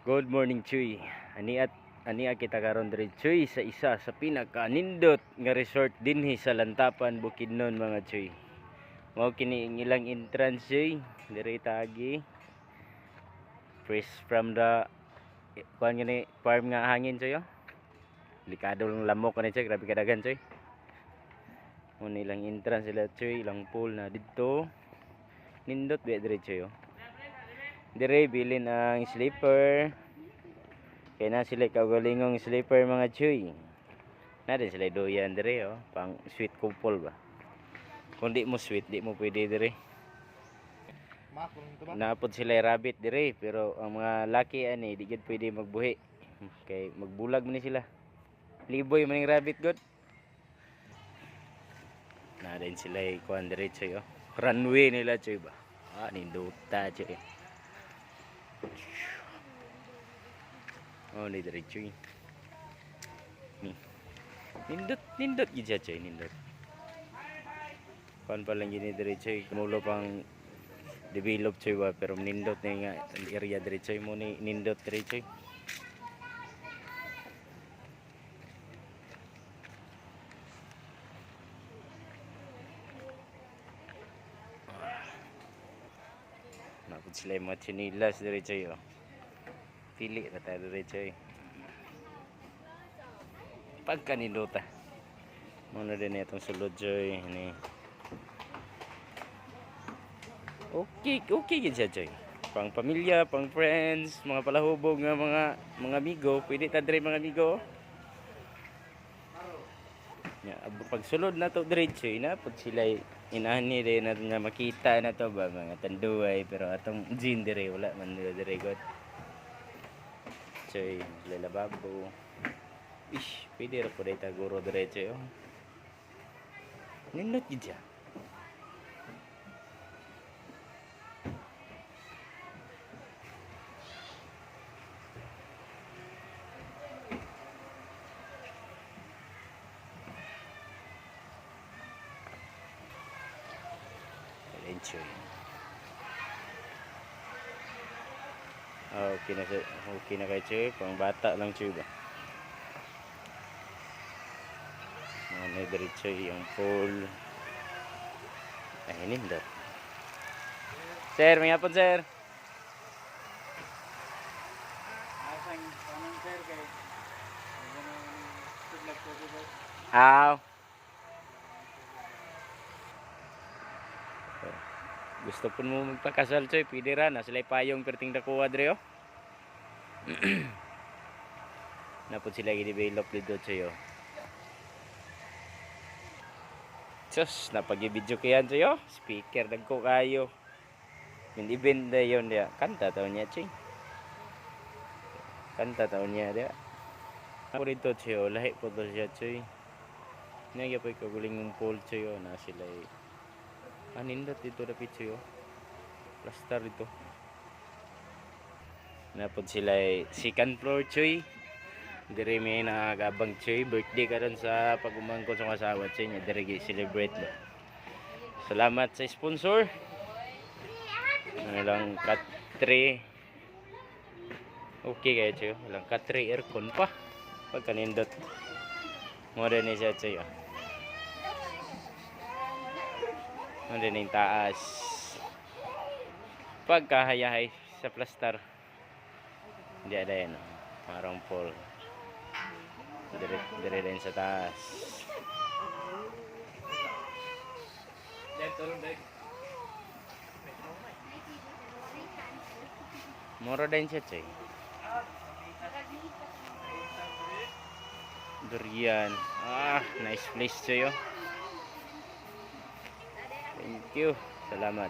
Good morning, Chuy. Ani kita karon diri, Chuy, sa isa sa pinaka-nindot nga resort dinhi sa Lantapan, Bukidnon, mga Chuy. Mao kini ilang entrance, Chuy. Diri tagi. Fresh from the kuan gani farm nga hangin, Chuy. Delikado lang lamok ani, Chuy. Grabe kadagan, Chuy. Mo ilang entrance sila, Chuy, ilang pool na didto. Nindot ba diri, Chuy. Dire bilin ang sleeper. Kaya na sila kaugalingong sleeper, mga Chuy. Na din sila doyan dire, oh. Pang sweet couple ba. Kung di mo sweet, di mo pwede dire. Naapod sila rabbit dire, pero ang mga laki ani di gid pwede magbuhi. Kay magbulag man ni sila. Liboy man ning rabbit god. Na din sila kuan dire, Chuy, oh. Runway nila, Chuy, ba. Ninduta, Chuy. Oh, ni dire, Chuy. Ni. Nindot gid siya, Chuy, nindot. Kuan pa lang gini dire, Chuy. Kumulo pang develop, Chuy, ba, pero nindot na nga area dire, Chuy, mo ni nindot dire, Chuy. Napod sila yung mga chinilas dire, Chuy, oh. Pili na tayo dire, Chuy. Pagkanindota. Muna din itong sulod, Chuy. Ini. Okay gid siya, Chuy. Pang pamilya, pang friends, mga palahubog nga mga amigo, pwede ta dire, mga amigo. Ya, pag sulod na to dire, Chuy, na pud sila inani din na nga makita na to ba, mga tanduay, pero atong gin dire wala man dire god. Chuy, lababo. Ish, pwede ra po dito guro dire, Chuy, oh. Nindot gid siya. Enjoy. Okay na kay Chuy, pang bata lang, Chuy, ba. Ano dire, Chuy, yung pool. Ay, nindot. Sir, may hapon, sir. Aw. Gusto po mo magpakasal, Chuy, pwede ra na sila payong perting dakuha dire, oh. Napod sila i-develop dito, Chuy, oh. Sus, napag-video kayan, Chuy, oh. Speaker dagko kayo. Hindi benda yon dia. Kanta taon niya, Chuy. Kanta taon niya dia. Ako dito, Chuy, oh. Lahi po to siya, Chuy. Nagya po ikaguling ng pool, Chuy, oh. Na sila nindot dito dapit, Chuy, oh. Plaster dito. Napod sila second floor, Chuy. Dire may nagabang, Chuy. Birthday karon sa pagumangkon sa asawa, Chuy. Dire gi-celebrate ba. Salamat sa sponsor. Ano lang, cut 3. Okay kayo, Chuy. Walang cut 3 aircon pa. Pagkanindot. Modern ni siya, Chuy, oh. Modern yung taas. Pagkahayahay sa plaster. Hindi ada yan, oh. Parang pool. Dire din sa taas. Mura din siya, Chuy. Durian. Nice place, Chuy, oh. Thank you. Salamat.